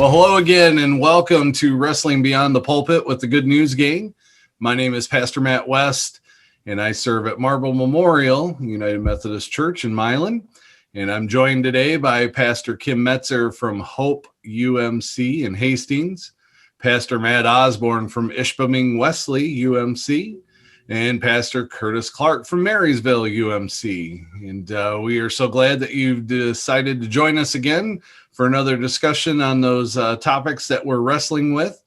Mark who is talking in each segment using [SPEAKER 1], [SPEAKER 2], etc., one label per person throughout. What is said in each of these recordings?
[SPEAKER 1] Well, hello again, and welcome to Wrestling Beyond the Pulpit with the Good News Gang. My name is Pastor Matt West, and I serve at Marble Memorial United Methodist Church in Milan. And I'm joined today by Pastor Kim Metzer from Hope UMC in Hastings, Pastor Matt Osborne from Ishpeming Wesley UMC, and Pastor Curtis Clark from Marysville UMC. And we are so glad that you've decided to join us again for another discussion on those topics that we're wrestling with.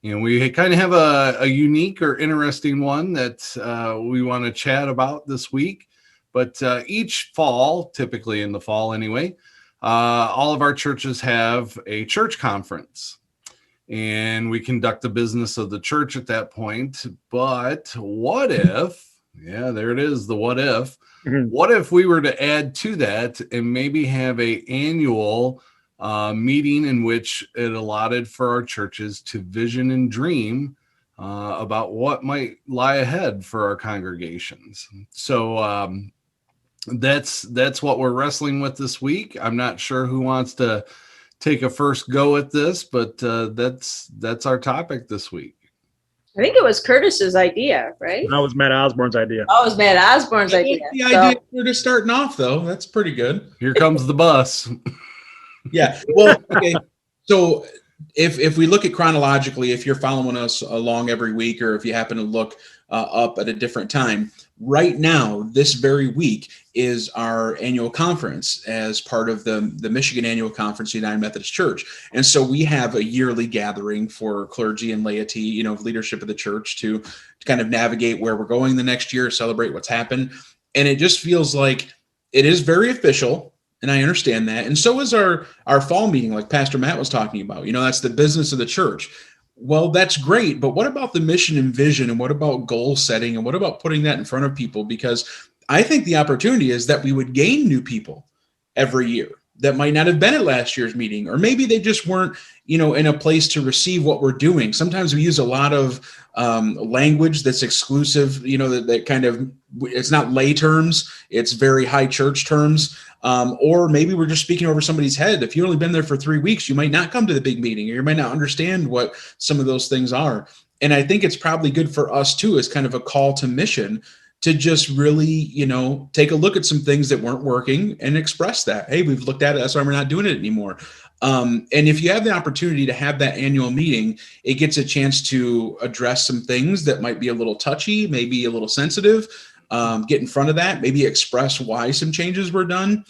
[SPEAKER 1] And we kind of have a unique or interesting one that we want to chat about this week. But each fall, typically in the fall anyway, all of our churches have a church conference. And we conduct the business of the church at that point. But what if, there it is, the what if. Mm-hmm. What if we were to add to that and maybe have an annual meeting in which it allotted for our churches to vision and dream about what might lie ahead for our congregations. So that's what we're wrestling with this week. I'm not sure who wants to take a first go at this, but that's our topic this week.
[SPEAKER 2] I think it was Curtis's idea, right?
[SPEAKER 3] That was Matt Osborne's idea.
[SPEAKER 2] Oh, it was Matt Osborne's idea.
[SPEAKER 4] The idea we're just starting off, though. That's pretty good.
[SPEAKER 1] Here comes the bus.
[SPEAKER 4] Yeah. Well, okay. So if we look at chronologically, if you're following us along every week, or if you happen to look up at a different time, right now, this very week is our annual conference as part of the Michigan Annual Conference, United Methodist Church. And so we have a yearly gathering for clergy and laity, leadership of the church to kind of navigate where we're going the next year, celebrate what's happened. And it just feels like it is very official. And I understand that. And so is our fall meeting, like Pastor Matt was talking about. That's the business of the church. Well, that's great. But what about the mission and vision? And what about goal setting? And what about putting that in front of people? Because I think the opportunity is that we would gain new people every year that might not have been at last year's meeting, or maybe they just weren't, in a place to receive what we're doing. Sometimes we use a lot of language that's exclusive, that kind of, it's not lay terms, it's very high church terms. Or maybe we're just speaking over somebody's head. If you've only been there for 3 weeks, you might not come to the big meeting, or you might not understand what some of those things are. And I think it's probably good for us too, as kind of a call to mission, to just really, take a look at some things that weren't working and express that. Hey, we've looked at it. That's why we're not doing it anymore. And if you have the opportunity to have that annual meeting, it gets a chance to address some things that might be a little touchy, maybe a little sensitive, get in front of that, maybe express why some changes were done.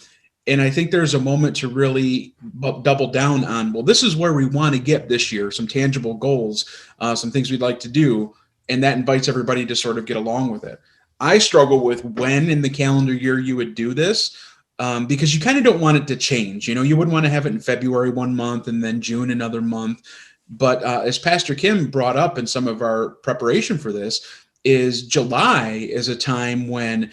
[SPEAKER 4] And I think there's a moment to really double down on, well, this is where we want to get this year, some tangible goals, some things we'd like to do. And that invites everybody to sort of get along with it. I struggle with when in the calendar year you would do this, because you kind of don't want it to change. You wouldn't want to have it in February 1 month and then June another month. But as Pastor Kim brought up in some of our preparation for this, is July is a time when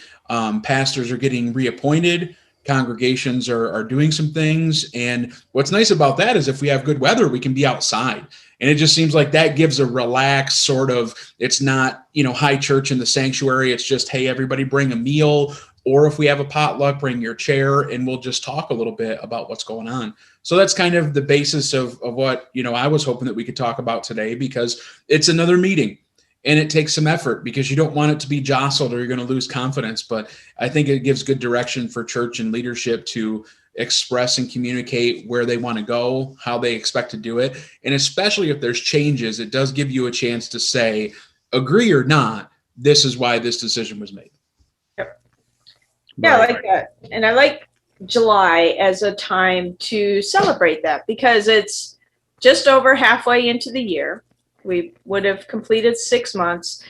[SPEAKER 4] pastors are getting reappointed, congregations are doing some things. And what's nice about that is if we have good weather, we can be outside. And it just seems like that gives a relaxed sort of, it's not, high church in the sanctuary. It's just, hey, everybody bring a meal. Or if we have a potluck, bring your chair and we'll just talk a little bit about what's going on. So that's kind of the basis of what, I was hoping that we could talk about today, because it's another meeting. And it takes some effort, because you don't want it to be jostled or you're going to lose confidence. But I think it gives good direction for church and leadership to express and communicate where they want to go, how they expect to do it. And especially if there's changes, it does give you a chance to say, agree or not, this is why this decision was made.
[SPEAKER 2] Yep. Yeah, I like that. And I like July as a time to celebrate that, because it's just over halfway into the year. We would have completed 6 months.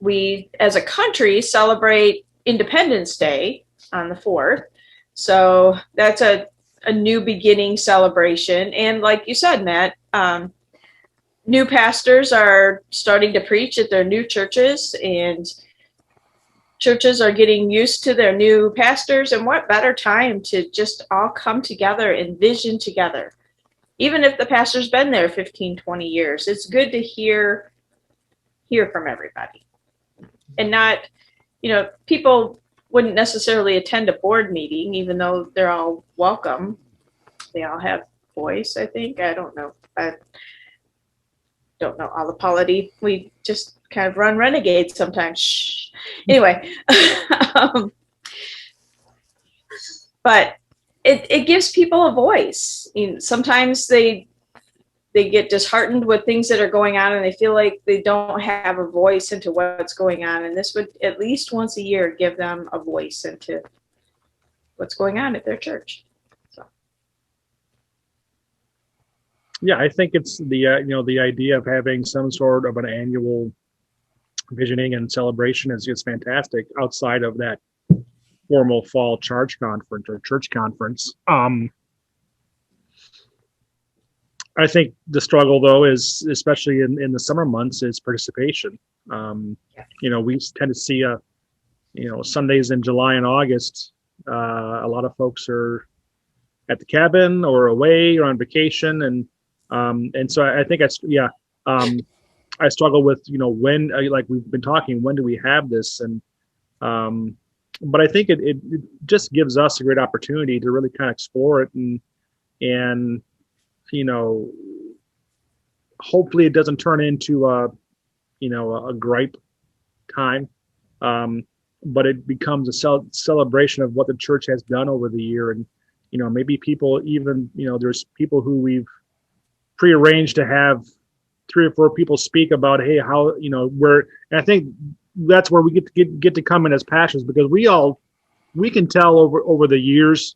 [SPEAKER 2] We, as a country, celebrate Independence Day on the 4th. So that's a new beginning celebration. And like you said, Matt, new pastors are starting to preach at their new churches, and churches are getting used to their new pastors. And what better time to just all come together and vision together. Even if the pastor's been there 15, 20 years, it's good to hear from everybody. And not, people wouldn't necessarily attend a board meeting, even though they're all welcome. They all have voice, I think. I don't know. I don't know all the polity. We just kind of run renegades sometimes. Shh. Anyway, but it gives people a voice. Sometimes they get disheartened with things that are going on, and they feel like they don't have a voice into what's going on. And this would at least once a year give them a voice into what's going on at their church. So.
[SPEAKER 3] Yeah, I think it's the idea of having some sort of an annual visioning and celebration is fantastic outside of that formal fall church conference or church conference. I think the struggle, though, is especially in the summer months is participation. We tend to see Sundays in July and August. A lot of folks are at the cabin or away or on vacation, and so I think I struggle with when, like we've been talking, when do we have this? And but I think it just gives us a great opportunity to really kind of explore it and hopefully it doesn't turn into a gripe time, but it becomes a celebration of what the church has done over the year. And maybe people even there's people who we've prearranged to have 3 or 4 people speak about, hey, how and I think that's where we get to come in as pastors, because we can tell over the years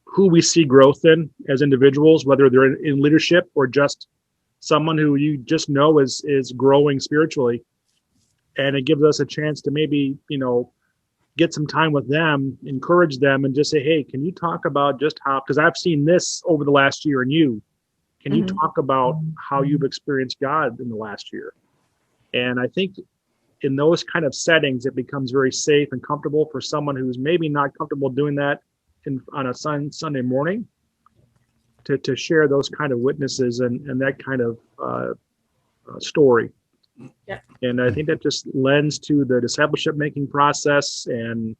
[SPEAKER 3] who we see growth in as individuals, whether they're in leadership or just someone who you just know is growing spiritually. And it gives us a chance to maybe, get some time with them, encourage them, and just say, hey, can you talk about just how, because I've seen this over the last year in you. Can you talk about how you've experienced God in the last year? And I think in those kind of settings, it becomes very safe and comfortable for someone who's maybe not comfortable doing that on a Sunday morning to share those kind of witnesses and that kind of story.
[SPEAKER 2] Yeah.
[SPEAKER 3] And I think that just lends to the discipleship making process, and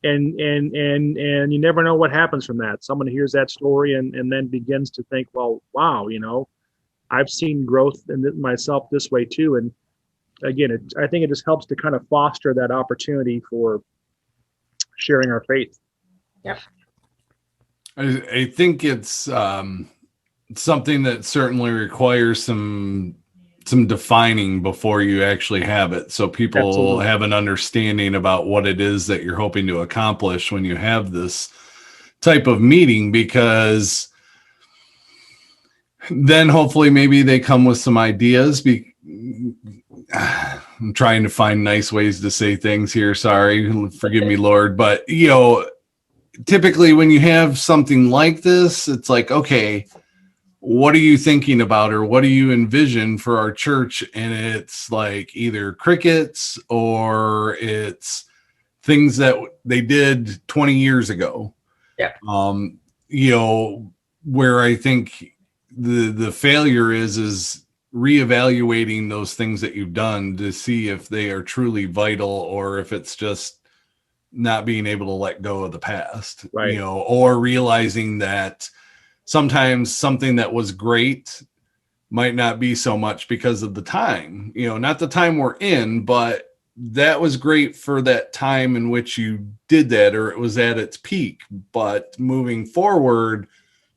[SPEAKER 3] you never know what happens from that. Someone hears that story and then begins to think, well, wow, I've seen growth in myself this way too. And again, I think it just helps to kind of foster that opportunity for sharing our faith.
[SPEAKER 2] Yep.
[SPEAKER 1] I think it's something that certainly requires some defining before you actually have it, so people
[SPEAKER 3] Absolutely.
[SPEAKER 1] have an understanding about what it is that you're hoping to accomplish when you have this type of meeting, because then hopefully maybe they come with some ideas. I'm trying to find nice ways to say things here. Sorry, forgive me, Lord. But, typically when you have something like this, it's like, okay, what are you thinking about, or what do you envision for our church? And it's like either crickets or it's things that they did 20 years ago.
[SPEAKER 2] Yeah.
[SPEAKER 1] Where I think the failure is reevaluating those things that you've done to see if they are truly vital, or if it's just not being able to let go of the past,
[SPEAKER 3] right.
[SPEAKER 1] Or realizing that sometimes something that was great might not be so much because of the time, not the time we're in, but that was great for that time in which you did that, or it was at its peak. But moving forward,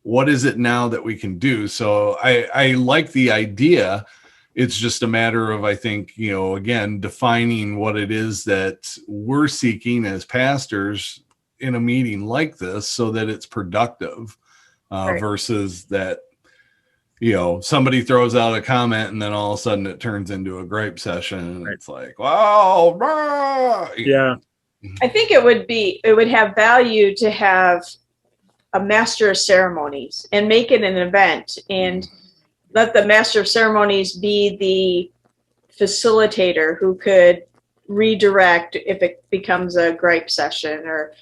[SPEAKER 1] what is it now that we can do? So I like the idea. It's just a matter of, I think, again, defining what it is that we're seeking as pastors in a meeting like this so that it's productive,
[SPEAKER 2] Right.
[SPEAKER 1] versus that, somebody throws out a comment and then all of a sudden it turns into a gripe session. And
[SPEAKER 3] Right.
[SPEAKER 1] It's like, wow. Rah!
[SPEAKER 3] Yeah.
[SPEAKER 2] I think it would have value to have a master of ceremonies and make it an event, and let the master of ceremonies be the facilitator who could redirect if it becomes a gripe session or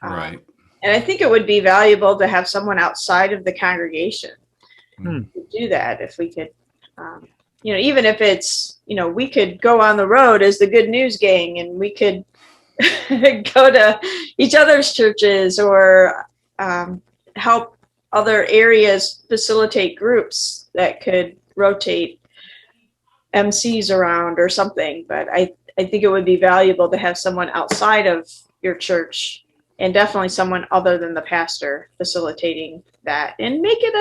[SPEAKER 1] Right.
[SPEAKER 2] And I think it would be valuable to have someone outside of the congregation
[SPEAKER 3] Hmm.
[SPEAKER 2] to do that if we could, even if it's, we could go on the road as the Good News Gang and we could go to each other's churches or help other areas facilitate groups that could rotate MCs around or something. But I think it would be valuable to have someone outside of your church, and definitely someone other than the pastor, facilitating that and make it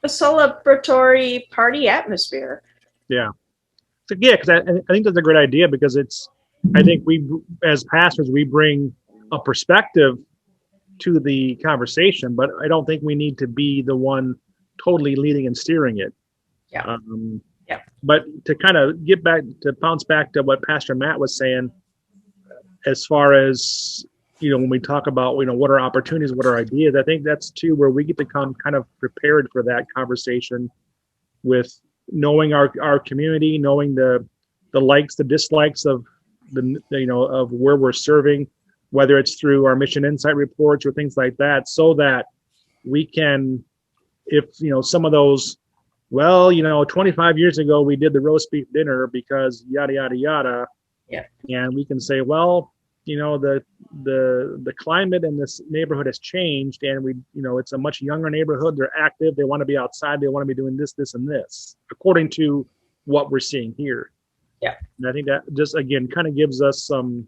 [SPEAKER 2] a celebratory party atmosphere.
[SPEAKER 3] Yeah. So, yeah, because I think that's a great idea, because I think we, as pastors, we bring a perspective to the conversation, but I don't think we need to be the one totally leading and steering it.
[SPEAKER 2] Yeah. Yeah.
[SPEAKER 3] But to kind of bounce back to what Pastor Matt was saying, as far as, when we talk about, what are opportunities, what are ideas, I think that's too where we get to come kind of prepared for that conversation, with knowing our community, knowing the likes, the dislikes of of where we're serving, whether it's through our mission insight reports or things like that, so that we can, if some of those, 25 years ago we did the roast beef dinner because yada yada yada.
[SPEAKER 2] Yeah.
[SPEAKER 3] And we can say, well, the climate in this neighborhood has changed, and we, it's a much younger neighborhood. They're active. They want to be outside. They want to be doing this, this, and this, according to what we're seeing here.
[SPEAKER 2] Yeah.
[SPEAKER 3] And I think that just, again, kind of gives us some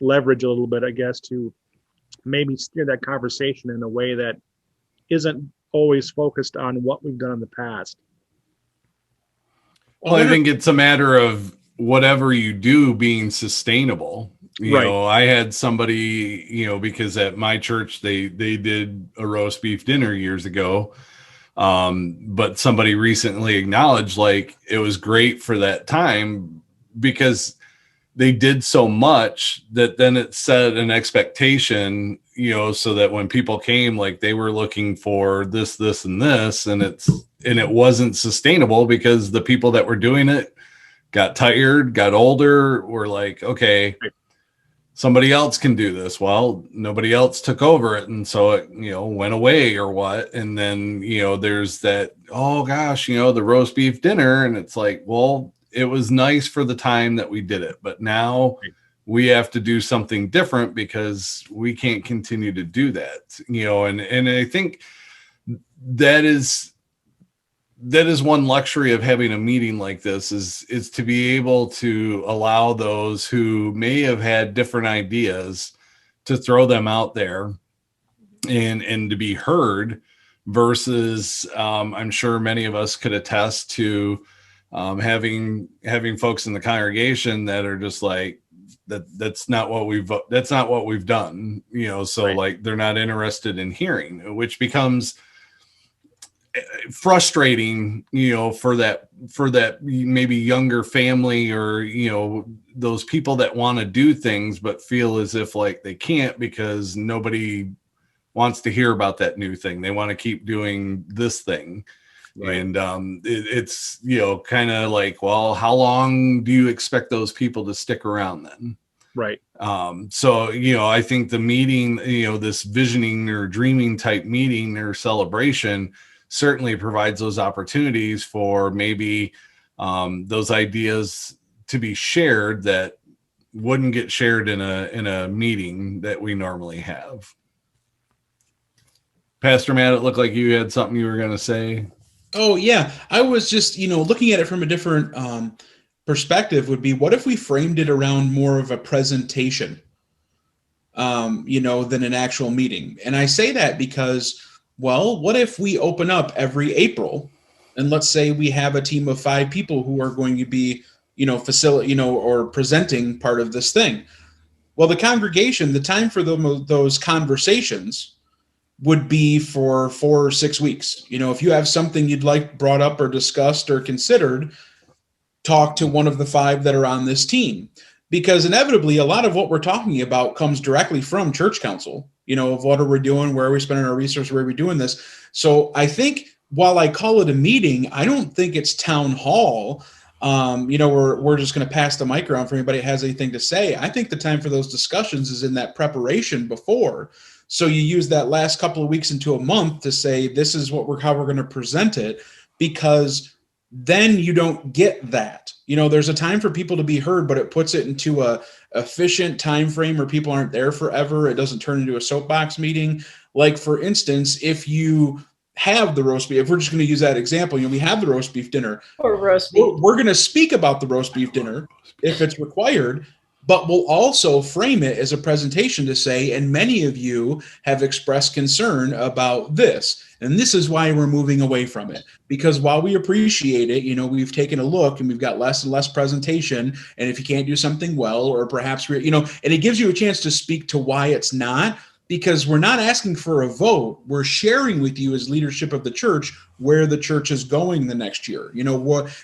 [SPEAKER 3] leverage a little bit, I guess, to maybe steer that conversation in a way that isn't always focused on what we've done in the past.
[SPEAKER 1] Well, I think it's a matter of whatever you do being sustainable. You know, I had somebody, because at my church, they did a roast beef dinner years ago. But somebody recently acknowledged, like, it was great for that time because they did so much that then it set an expectation, so that when people came, like, they were looking for this, this, and this, and it wasn't sustainable because the people that were doing it got tired, got older, were like, okay, somebody else can do this. Well, nobody else took over it. And so it, went away or what. And then, there's that, oh gosh, the roast beef dinner. And it's like, well, it was nice for the time that we did it, but now we have to do something different because we can't continue to do that, and I think that is one luxury of having a meeting like this is to be able to allow those who may have had different ideas to throw them out there and to be heard, versus I'm sure many of us could attest to having folks in the congregation that are just like, that's not what we've done, so like they're not interested in hearing, which becomes frustrating, for that maybe younger family, or those people that want to do things but feel as if like they can't because nobody wants to hear about that new thing. They want to keep doing this thing. And it's kind of like, well, how long do you expect those people to stick around then?
[SPEAKER 3] Right.
[SPEAKER 1] So I think the meeting, this visioning or dreaming type meeting or celebration certainly provides those opportunities for maybe those ideas to be shared that wouldn't get shared in a meeting that we normally have. Pastor Matt, it looked like you had something you were going to say.
[SPEAKER 4] Oh yeah, I was just looking at it from a different perspective. Would be, what if we framed it around more of a presentation, than an actual meeting? And I say that because, well, what if we open up every April, and let's say we have a team of 5 people who are going to be or presenting part of this thing. Well, the congregation, the time for those conversations would be for 4 or 6 weeks. If you have something you'd like brought up or discussed or considered, talk to one of the 5 that are on this team, because inevitably a lot of what we're talking about comes directly from church council, of what are we doing, where are we spending our resources, where are we doing this. So I think while I call it a meeting, I don't think it's town hall. We're just going to pass the mic around for anybody that has anything to say. I think the time for those discussions is in that preparation before. So you use that last couple of weeks into a month to say, this is how we're going to present it, because then you don't get that. There's a time for people to be heard, but it puts it into a efficient time frame where people aren't there forever. It doesn't turn into a soapbox meeting. Like, for instance, if you have the roast beef, if we're just going to use that example, we have the roast beef dinner.
[SPEAKER 2] Or roast beef.
[SPEAKER 4] We're going to speak about the roast beef dinner if it's required, but we'll also frame it as a presentation to say, and many of you have expressed concern about this, and this is why we're moving away from it. Because while we appreciate it, we've taken a look and we've got less and less presentation. And if you can't do something well, or perhaps, and it gives you a chance to speak to why it's not, because we're not asking for a vote. We're sharing with you as leadership of the church where the church is going the next year.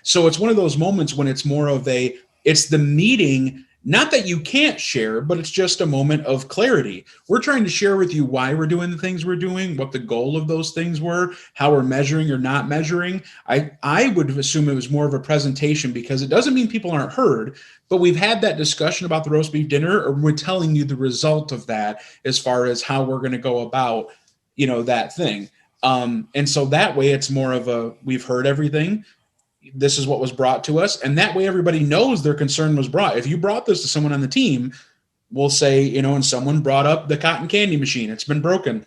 [SPEAKER 4] So it's one of those moments when it's more of it's the meeting. Not that you can't share, but it's just a moment of clarity. We're trying to share with you why we're doing the things we're doing, what the goal of those things were, how we're measuring or not measuring. I would assume it was more of a presentation, because it doesn't mean people aren't heard, but we've had that discussion about the roast beef dinner, or we're telling you the result of that as far as how we're going to go about, that thing. And so that way it's more of we've heard everything. This is what was brought to us. And that way everybody knows their concern was brought. If you brought this to someone on the team, we'll say, and someone brought up the cotton candy machine, it's been broken.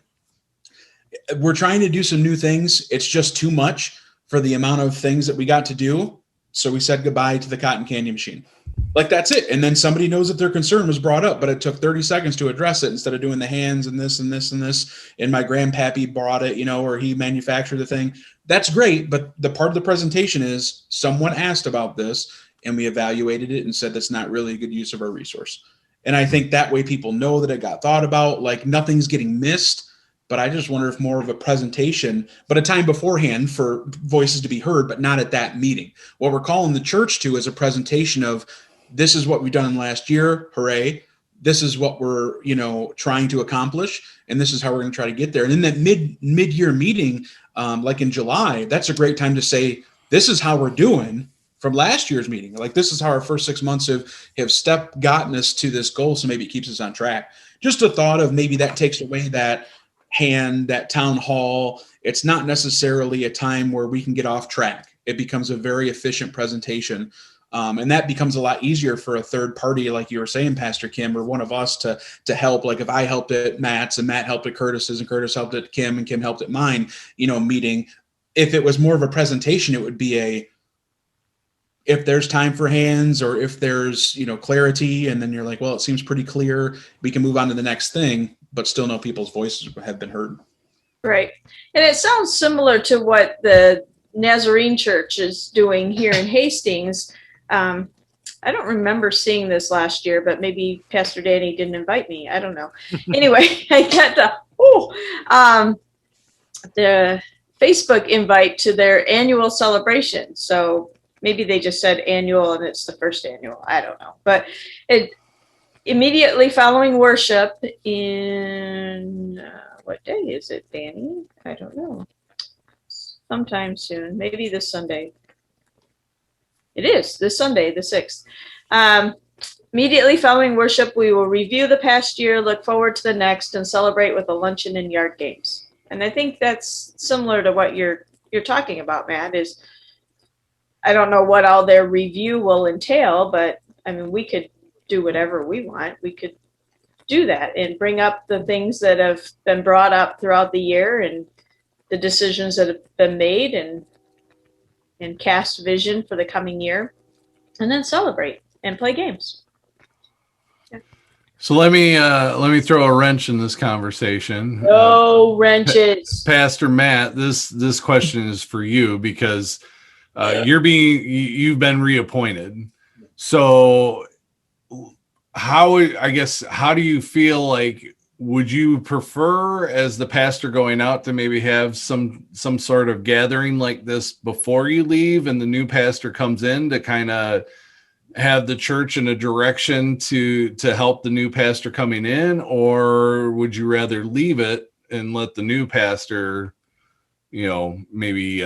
[SPEAKER 4] We're trying to do some new things. It's just too much for the amount of things that we got to do. So we said goodbye to the cotton candy machine. Like, that's it. And then somebody knows that their concern was brought up, but it took 30 seconds to address it instead of doing the hands and this and this and this. And my grandpappy brought it, or he manufactured the thing. That's great. But the part of the presentation is someone asked about this and we evaluated it and said, that's not really a good use of our resource. And I think that way people know that it got thought about, like nothing's getting missed. But I just wonder if more of a presentation, but a time beforehand for voices to be heard, but not at that meeting. What we're calling the church to is a presentation of, this is what we've done last year. Hooray. This is what we're, trying to accomplish. And this is how we're going to try to get there. And in that mid-year meeting, like in July, that's a great time to say, this is how we're doing from last year's meeting. Like, this is how our first 6 months have gotten us to this goal. So maybe it keeps us on track. Just a thought of maybe that takes away that town hall. It's not necessarily a time where we can get off track. It becomes a very efficient presentation. And that becomes a lot easier for a third party, like you were saying, Pastor Kim, or one of us to help. Like, if I helped at Matt's and Matt helped at Curtis's and Curtis helped at Kim and Kim helped at mine, meeting. If it was more of a presentation, it would be if there's time for hands, or if there's, clarity, and then you're like, well, it seems pretty clear, we can move on to the next thing, but still know people's voices have been heard.
[SPEAKER 2] Right. And it sounds similar to what the Nazarene Church is doing here in Hastings. I don't remember seeing this last year, but maybe Pastor Danny didn't invite me. I don't know. Anyway, I got the Facebook invite to their annual celebration. So maybe they just said annual and it's the first annual. I don't know. But it immediately following worship in what day is it, Danny? I don't know. Sometime soon, maybe this Sunday. It is this Sunday, the 6th. Immediately following worship, we will review the past year, look forward to the next, and celebrate with a luncheon and yard games. And I think that's similar to what you're talking about, Matt. Is I don't know what all their review will entail, but I mean, we could do whatever we want. We could do that and bring up the things that have been brought up throughout the year and the decisions that have been made, and cast vision for the coming year, and then celebrate and play games. Yeah.
[SPEAKER 1] So let me throw a wrench in this conversation.
[SPEAKER 2] No wrenches.
[SPEAKER 1] Pastor Matt, this question is for you, because you've been reappointed. So how do you feel like, would you prefer, as the pastor going out, to maybe have some sort of gathering like this before you leave and the new pastor comes in, to kind of have the church in a direction to help the new pastor coming in? Or would you rather leave it and let the new pastor, maybe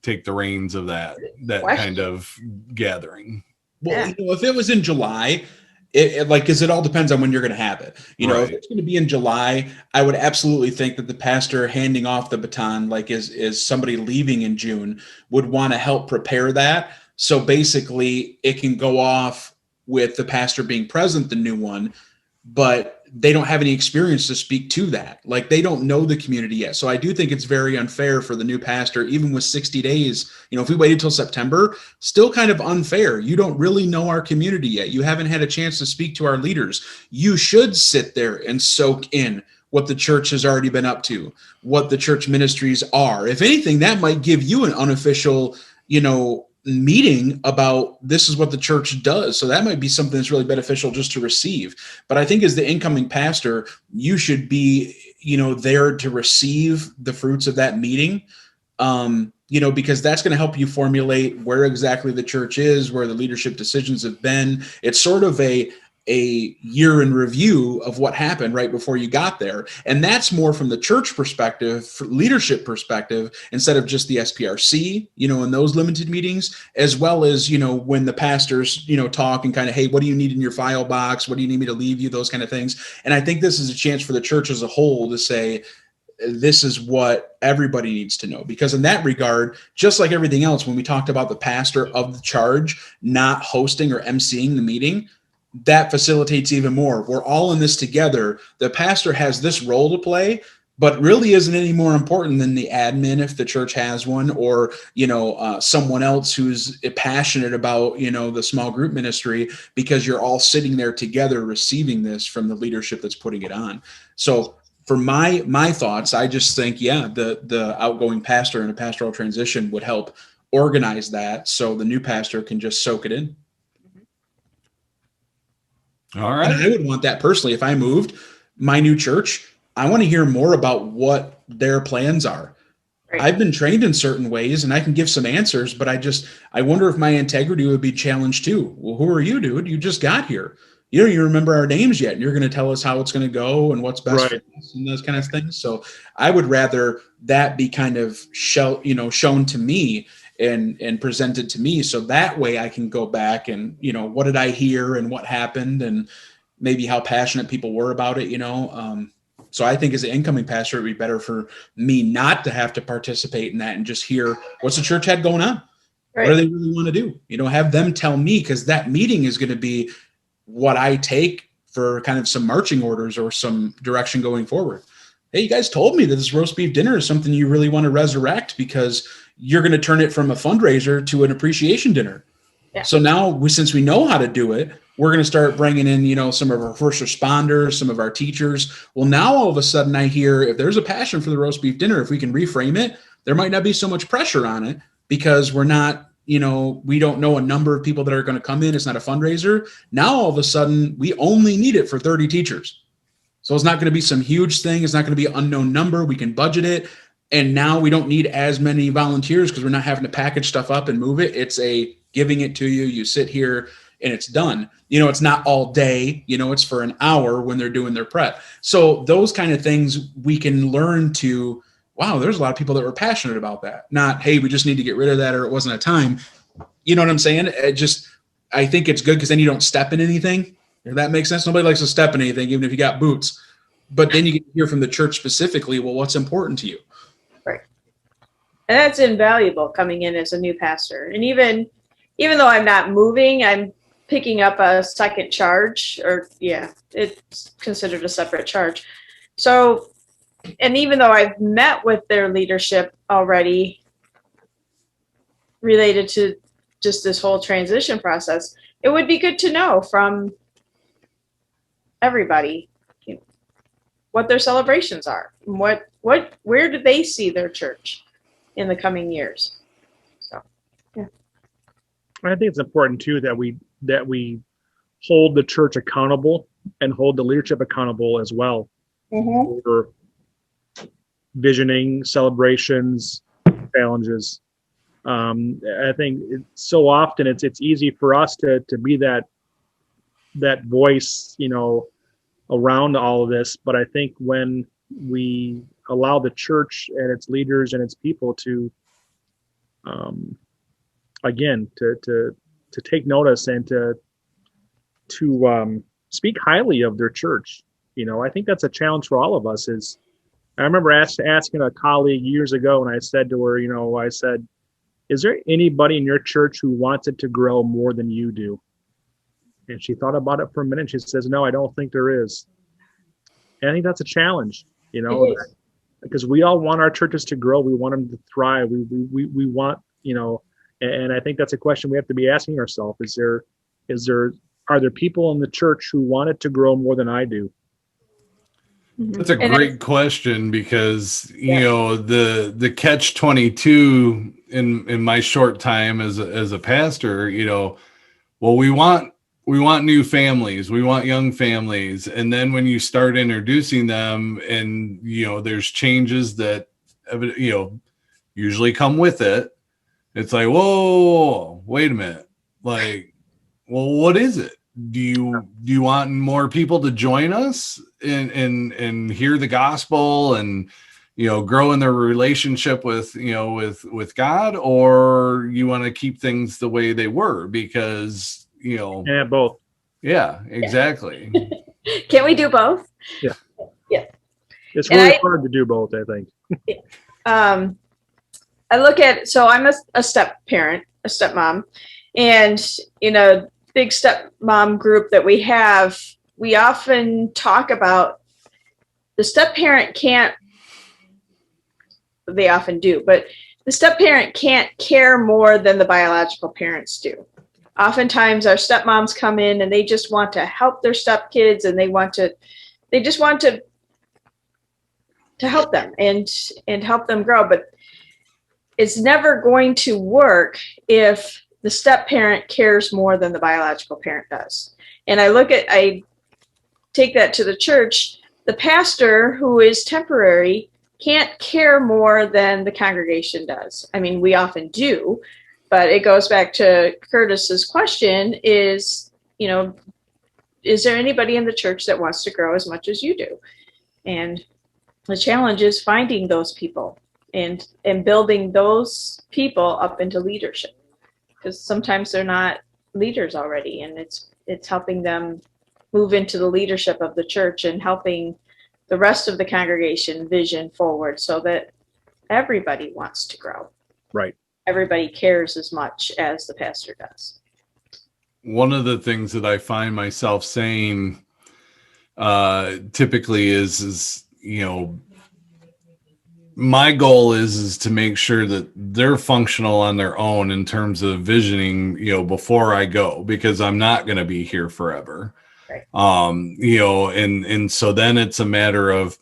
[SPEAKER 1] take the reins of that kind of gathering?
[SPEAKER 4] Well, if it was in July, because it all depends on when you're going to have it. You know, if
[SPEAKER 1] Right.
[SPEAKER 4] it's going to be in July, I would absolutely think that the pastor handing off the baton, like is somebody leaving in June, would want to help prepare that. So basically, it can go off with the pastor being present, the new one, but they don't have any experience to speak to that. Like they don't know the community yet. So I do think it's very unfair for the new pastor, even with 60 days. You know, if we waited till September, still kind of unfair. You don't really know our community yet. You haven't had a chance to speak to our leaders. You should sit there and soak in what the church has already been up to, what the church ministries are. If anything, that might give you an unofficial, meeting about this is what the church does. So that might be something that's really beneficial just to receive. But I think as the incoming pastor, you should be, there to receive the fruits of that meeting. Because that's going to help you formulate where exactly the church is, where the leadership decisions have been. It's sort of a year in review of what happened right before you got there. And that's more from the church perspective, leadership perspective, instead of just the SPRC, in those limited meetings, as well as, when the pastors, talk and kind of, hey, what do you need in your file box? What do you need me to leave you? Those kind of things. And I think this is a chance for the church as a whole to say, this is what everybody needs to know. Because in that regard, just like everything else, when we talked about the pastor of the charge not hosting or emceeing the meeting, that facilitates even more. We're all in this together. The pastor has this role to play, but really isn't any more important than the admin if the church has one, or someone else who's passionate about the small group ministry, because you're all sitting there together receiving this from the leadership that's putting it on. So for my thoughts, I just think the outgoing pastor in a pastoral transition would help organize that so the new pastor can just soak it in.
[SPEAKER 1] All right.
[SPEAKER 4] And I would want that personally. If I moved my new church, I want to hear more about what their plans are. Right. I've been trained in certain ways and I can give some answers, but I wonder if my integrity would be challenged too. Well, who are you, dude? You just got here. You don't even remember our names yet. And you're going to tell us how it's going to go and what's best for us and those kind of things. So I would rather that be kind of shown to me and presented to me. So that way I can go back and, what did I hear and what happened and maybe how passionate people were about it, So I think as an incoming pastor, it'd be better for me not to have to participate in that and just hear what's the church had going on. Right. What do they really want to do? Have them tell me, because that meeting is going to be what I take for kind of some marching orders or some direction going forward. Hey, you guys told me that this roast beef dinner is something you really want to resurrect because you're going to turn it from a fundraiser to an appreciation dinner. Yeah. So now, since we know how to do it, we're going to start bringing in, some of our first responders, some of our teachers. Well, now all of a sudden I hear if there's a passion for the roast beef dinner, if we can reframe it, there might not be so much pressure on it because we're not, we don't know a number of people that are going to come in. It's not a fundraiser. Now, all of a sudden, we only need it for 30 teachers. So it's not going to be some huge thing. It's not going to be an unknown number. We can budget it. And now we don't need as many volunteers because we're not having to package stuff up and move it. It's a giving it to you. You sit here and it's done. It's not all day, it's for an hour when they're doing their prep. So those kind of things we can learn to, wow, there's a lot of people that were passionate about that. Not, hey, we just need to get rid of that or it wasn't a time. You know what I'm saying? I think it's good because then you don't step in anything. If that makes sense. Nobody likes to step in anything, even if you got boots. But then you get to hear from the church specifically, well, what's important to you?
[SPEAKER 2] Right. And that's invaluable coming in as a new pastor. And even though I'm not moving, I'm picking up a second charge, it's considered a separate charge. So, and even though I've met with their leadership already related to just this whole transition process, it would be good to know from everybody what their celebrations are, where do they see their church in the coming years. So, yeah.
[SPEAKER 3] I think it's important too that we hold the church accountable and hold the leadership accountable as well for visioning, celebrations, challenges. I think so often it's easy for us to be that voice, around all of this. But I think when we allow the church and its leaders and its people to, again, to take notice and to to speak highly of their church. I think that's a challenge for all of us. I remember asking a colleague years ago, and I said to her, I said, is there anybody in your church who wants it to grow more than you do? And she thought about it for a minute. She says, no, I don't think there is. And I think that's a challenge, because we all want our churches to grow. We want them to thrive. We want, and I think that's a question we have to be asking ourselves. Are there people in the church who want it to grow more than I do?
[SPEAKER 1] That's a great question, because the catch-22 in my short time as a pastor, well, we want new families, we want young families, and then when you start introducing them, and there's changes that usually come with it, it's like, whoa, wait a minute, like, well, what is it? Do you want more people to join us and hear the gospel and grow in their relationship with God, or you want to keep things the way they were? Because
[SPEAKER 3] both.
[SPEAKER 1] Yeah, exactly.
[SPEAKER 2] Can we do both?
[SPEAKER 3] Yeah. It's
[SPEAKER 2] And
[SPEAKER 3] really hard to do both, I think.
[SPEAKER 2] I look at, so I'm a step parent, a stepmom, and big stepmom group that we have, we often talk about the step parent they often do, but the step parent can't care more than the biological parents do. Oftentimes our stepmoms come in and they just want to help their stepkids, and they just want to help them and help them grow. But it's never going to work if the step parent cares more than the biological parent does. And I take that to the church. The pastor, who is temporary, can't care more than the congregation does. I mean, we often do, but it goes back to Curtis's question is there anybody in the church that wants to grow as much as you do? And the challenge is finding those people and building those people up into leadership, because sometimes they're not leaders already, and it's helping them move into the leadership of the church and helping the rest of the congregation vision forward so that everybody wants to grow.
[SPEAKER 3] Right.
[SPEAKER 2] Everybody cares as much as the pastor does.
[SPEAKER 1] One of the things that I find myself saying typically is my goal is to make sure that they're functional on their own in terms of visioning, before I go, because I'm not going to be here forever.
[SPEAKER 2] Right.
[SPEAKER 1] And so then it's a matter of,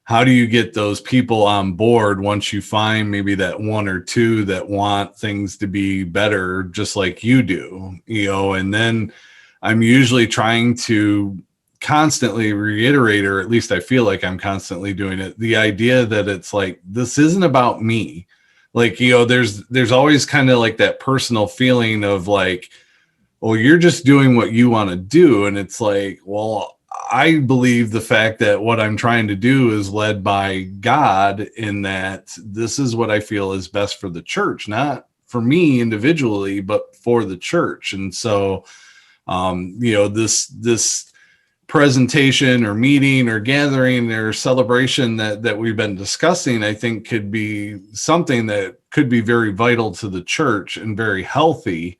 [SPEAKER 1] how do you get those people on board once you find maybe that one or two that want things to be better, just like you do, and then I'm usually trying to constantly reiterate, or at least I feel like I'm constantly doing it, the idea that it's like, this isn't about me. Like, there's always kind of like that personal feeling of like, well, you're just doing what you want to do. And it's like, well, I believe the fact that what I'm trying to do is led by God, in that this is what I feel is best for the church, not for me individually, but for the church. And so, this presentation or meeting or gathering or celebration that we've been discussing, I think could be something that could be very vital to the church and very healthy,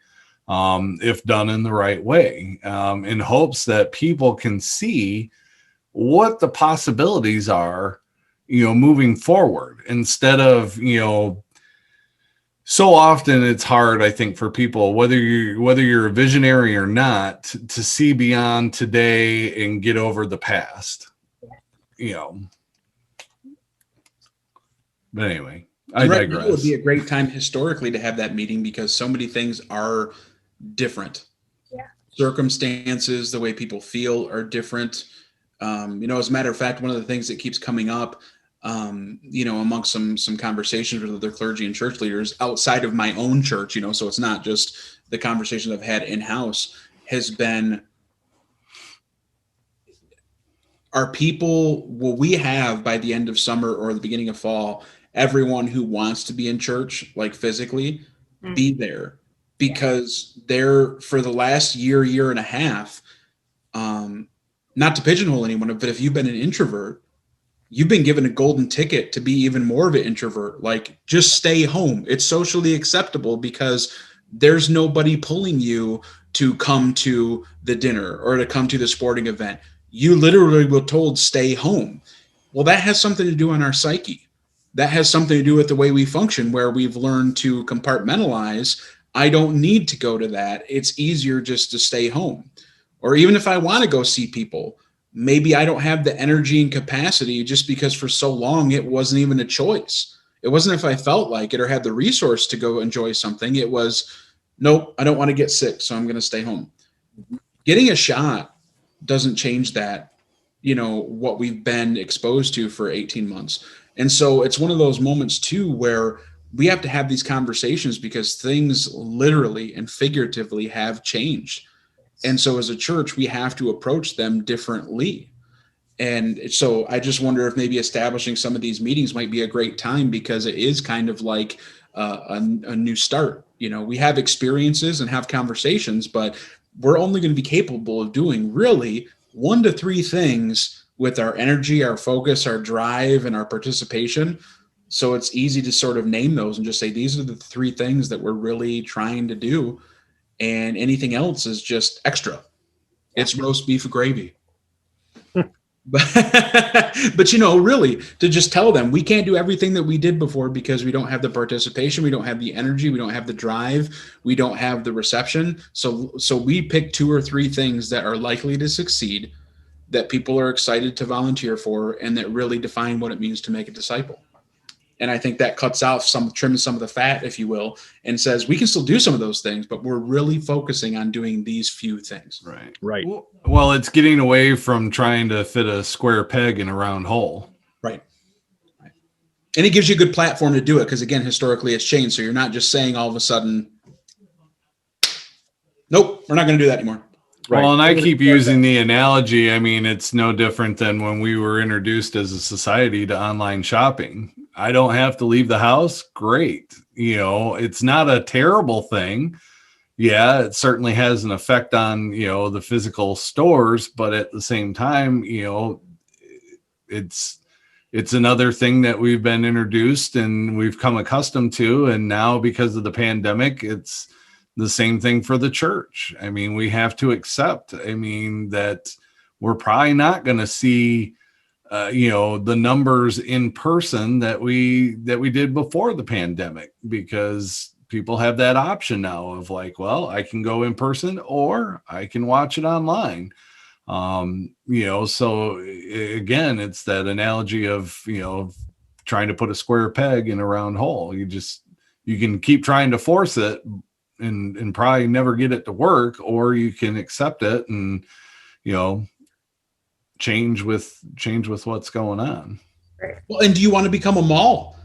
[SPEAKER 1] if done in the right way, in hopes that people can see what the possibilities are, moving forward, instead of, so often it's hard, I think, for people, whether you're a visionary or not, to see beyond today and get over the past, But anyway, I digress.
[SPEAKER 4] It would be a great time historically to have that meeting, because so many things are different.
[SPEAKER 2] Yeah.
[SPEAKER 4] Circumstances, the way people feel are different. As a matter of fact, one of the things that keeps coming up, amongst some conversations with other clergy and church leaders outside of my own church, so it's not just the conversations I've had in-house, has been, will we have by the end of summer or the beginning of fall, everyone who wants to be in church, like physically, be there? Because they're, for the last year and a half, not to pigeonhole anyone, but if you've been an introvert, you've been given a golden ticket to be even more of an introvert. Like, just stay home. It's socially acceptable because there's nobody pulling you to come to the dinner or to come to the sporting event. You literally were told, stay home. Well, that has something to do on our psyche. That has something to do with the way we function, where we've learned to compartmentalize. I don't need to go to that. It's easier just to stay home. Or even if I want to go see people, maybe I don't have the energy and capacity, just because for so long it wasn't even a choice. It wasn't if I felt like it or had the resource to go enjoy something. It was, nope, I don't want to get sick, so I'm going to stay home. Getting a shot doesn't change that, what we've been exposed to for 18 months. And so it's one of those moments too, where we have to have these conversations because things literally and figuratively have changed. And so as a church, we have to approach them differently. And so I just wonder if maybe establishing some of these meetings might be a great time, because it is kind of like a new start. We have experiences and have conversations, but we're only going to be capable of doing really 1 to 3 things with our energy, our focus, our drive, and our participation. So it's easy to sort of name those and just say, these are the 3 things that we're really trying to do. And anything else is just extra. It's roast beef gravy. But really, to just tell them we can't do everything that we did before because we don't have the participation, we don't have the energy, we don't have the drive, we don't have the reception. So we pick 2 or 3 things that are likely to succeed, that people are excited to volunteer for, and that really define what it means to make a disciple. And I think that cuts out trims some of the fat, if you will, and says we can still do some of those things, but we're really focusing on doing these few things.
[SPEAKER 1] Right. Well, it's getting away from trying to fit a square peg in a round hole.
[SPEAKER 4] Right. And it gives you a good platform to do it, because again, historically it's changed. So you're not just saying all of a sudden, nope, we're not going to do that anymore.
[SPEAKER 1] Right. Well, and I keep using the analogy. I mean, it's no different than when we were introduced as a society to online shopping. I don't have to leave the house. Great. It's not a terrible thing. Yeah, it certainly has an effect on, the physical stores, but at the same time, it's another thing that we've been introduced and we've come accustomed to. And now because of the pandemic, it's the same thing for the church. I mean, we have to accept, that we're probably not going to see the numbers in person that we did before the pandemic, because people have that option now of like, well, I can go in person or I can watch it online. So again, it's that analogy of, trying to put a square peg in a round hole. You can keep trying to force it and probably never get it to work, or you can accept it and, change with what's going on.
[SPEAKER 4] Well, and do you want to become a mall?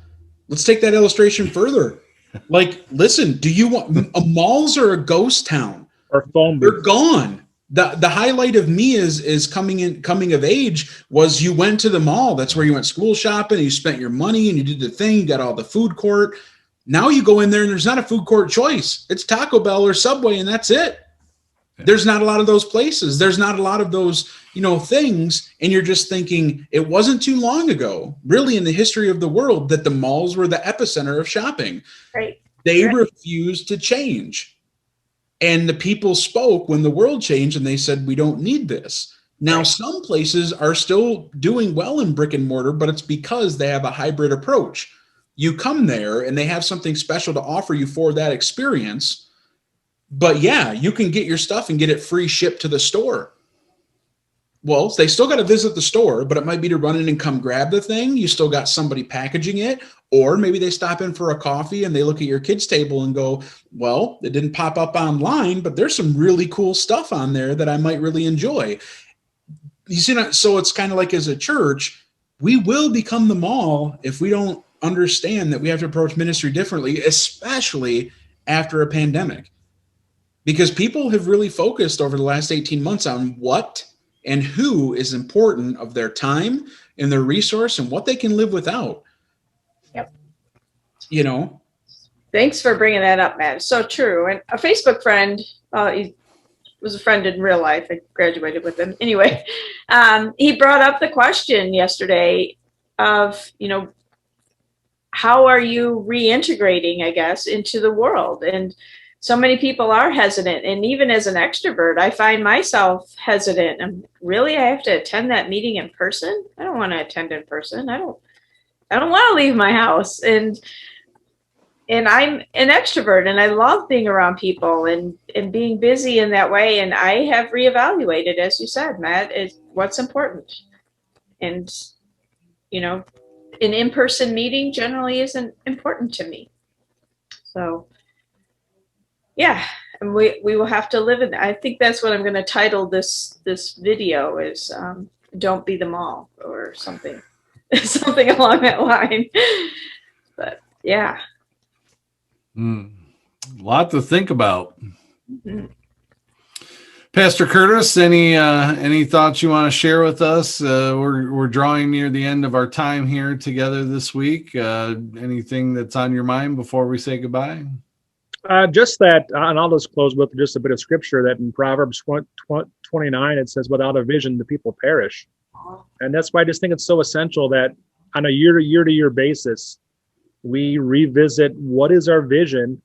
[SPEAKER 4] Let's take that illustration further. Like, listen, do you want malls are a ghost town?
[SPEAKER 3] Or phone
[SPEAKER 4] booth? They're gone. The highlight of me is coming of age was you went to the mall. That's where you went school shopping, and you spent your money and you did the thing. You got all the food court. Now you go in there and there's not a food court choice. It's Taco Bell or Subway, and that's it. There's not a lot of those places. There's not a lot of those, things. And you're just thinking, it wasn't too long ago, really in the history of the world, that the malls were the epicenter of shopping.
[SPEAKER 2] Right.
[SPEAKER 4] They refused to change. And the people spoke when the world changed, and they said, we don't need this. Now, some places are still doing well in brick and mortar, but it's because they have a hybrid approach. You come there and they have something special to offer you for that experience. But yeah, you can get your stuff and get it free shipped to the store. Well, they still got to visit the store, but it might be to run in and come grab the thing. You still got somebody packaging it, or maybe they stop in for a coffee and they look at your kids' table and go, well, it didn't pop up online, but there's some really cool stuff on there that I might really enjoy. You see, so it's kind of like, as a church, we will become the mall if we don't understand that we have to approach ministry differently, especially after a pandemic. Because people have really focused over the last 18 months on what and who is important of their time and their resource and what they can live without.
[SPEAKER 2] Yep.
[SPEAKER 4] Thanks
[SPEAKER 2] for bringing that up, Matt. It's so true. And a Facebook friend was a friend in real life. I graduated with him. Anyway, he brought up the question yesterday of, how are you reintegrating, I guess, into the world? And so many people are hesitant. And even as an extrovert, I find myself hesitant. I have to attend that meeting in person? I don't want to attend in person. I don't want to leave my house. And I'm an extrovert and I love being around people and being busy in that way. And I have reevaluated, as you said, Matt, is what's important. And, an in-person meeting generally isn't important to me. So, yeah, and we will have to live in that. I think that's what I'm going to title this video is Don't Be the Mall or something, something along that line. But, yeah.
[SPEAKER 1] A lot to think about.
[SPEAKER 2] Mm-hmm.
[SPEAKER 1] Pastor Curtis, any thoughts you want to share with us? We're drawing near the end of our time here together this week. Anything that's on your mind before we say goodbye?
[SPEAKER 3] Just that, and I'll just close with just a bit of scripture that in Proverbs 29, it says, without a vision, the people perish. And that's why I just think it's so essential that on a year-to-year basis, we revisit what is our vision,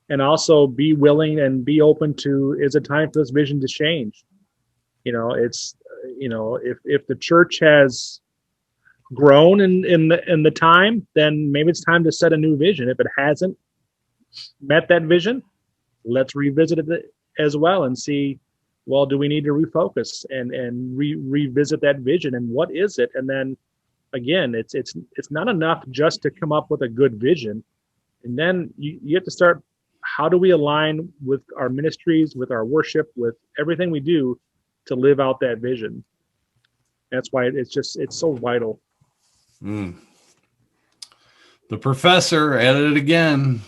[SPEAKER 3] and also be willing and be open to, is it time for this vision to change? It's, if the church has grown in the time, then maybe it's time to set a new vision. If it hasn't met that vision, let's revisit it as well and see, well, do we need to refocus and revisit that vision, and what is it? And then again, it's not enough just to come up with a good vision. And then you have to start, how do we align with our ministries, with our worship, with everything we do to live out that vision? That's why it's so vital.
[SPEAKER 1] The professor added it again,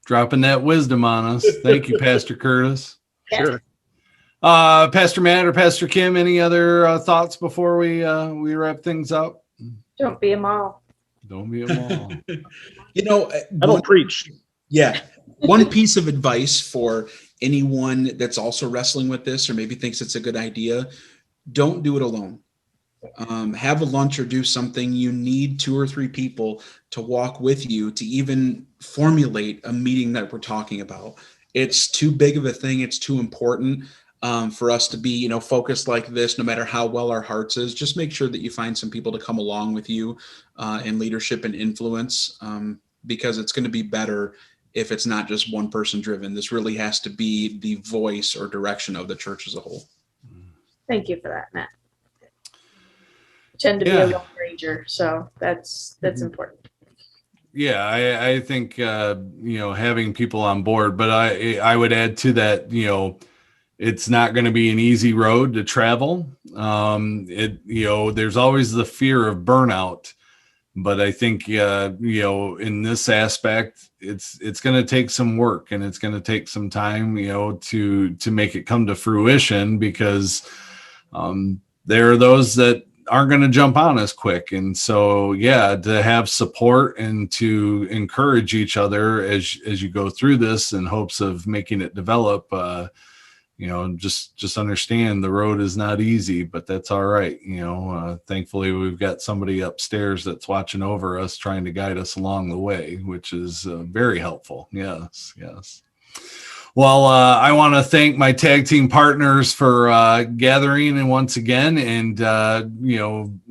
[SPEAKER 1] dropping that wisdom on us. Thank you, Pastor Curtis.
[SPEAKER 3] Sure.
[SPEAKER 1] Pastor Matt or Pastor Kim, any other thoughts before we wrap things up?
[SPEAKER 2] Don't be a mall.
[SPEAKER 1] Don't be a mall.
[SPEAKER 3] I don't preach.
[SPEAKER 4] Yeah. One piece of advice for anyone that's also wrestling with this or maybe thinks it's a good idea, don't do it alone. Have a lunch or do something. You need 2 or 3 people to walk with you to even formulate a meeting that we're talking about. It's too big of a thing. It's too important for us to be, focused like this, no matter how well our hearts is. Just make sure that you find some people to come along with you in leadership and influence, because it's going to be better if it's not just one person driven. This really has to be the voice or direction of the church as a whole.
[SPEAKER 2] Thank you for that, Matt. I tend to be a lone ranger, so that's important.
[SPEAKER 1] Yeah, I think having people on board, but I would add to that, it's not going to be an easy road to travel. There's always the fear of burnout, but I think in this aspect, it's going to take some work, and it's going to take some time, to make it come to fruition, because there are those that aren't going to jump on as quick. And so, to have support and to encourage each other as you go through this in hopes of making it develop, just understand the road is not easy, but that's all right. Thankfully we've got somebody upstairs that's watching over us, trying to guide us along the way, which is very helpful. Yes. Well, I want to thank my tag team partners for gathering and once again and,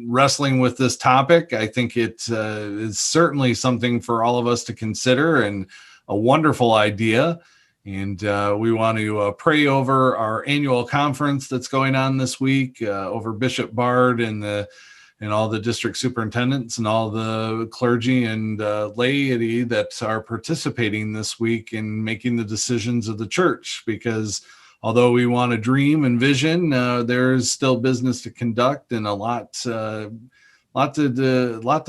[SPEAKER 1] wrestling with this topic. I think it is certainly something for all of us to consider, and a wonderful idea. And we want to pray over our annual conference that's going on this week, over Bishop Bard and all the district superintendents and all the clergy and laity that are participating this week in making the decisions of the church. Because although we want to dream and vision, there's still business to conduct and a lot to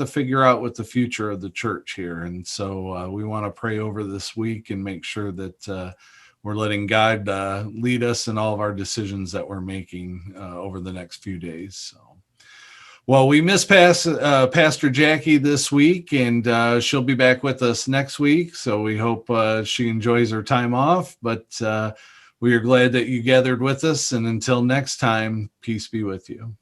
[SPEAKER 1] figure out with the future of the church here. And so we want to pray over this week and make sure that we're letting God lead us in all of our decisions that we're making over the next few days. So. Well, we miss Pastor Jackie this week, and she'll be back with us next week. So we hope she enjoys her time off. But We are glad that you gathered with us, and until next time, peace be with you.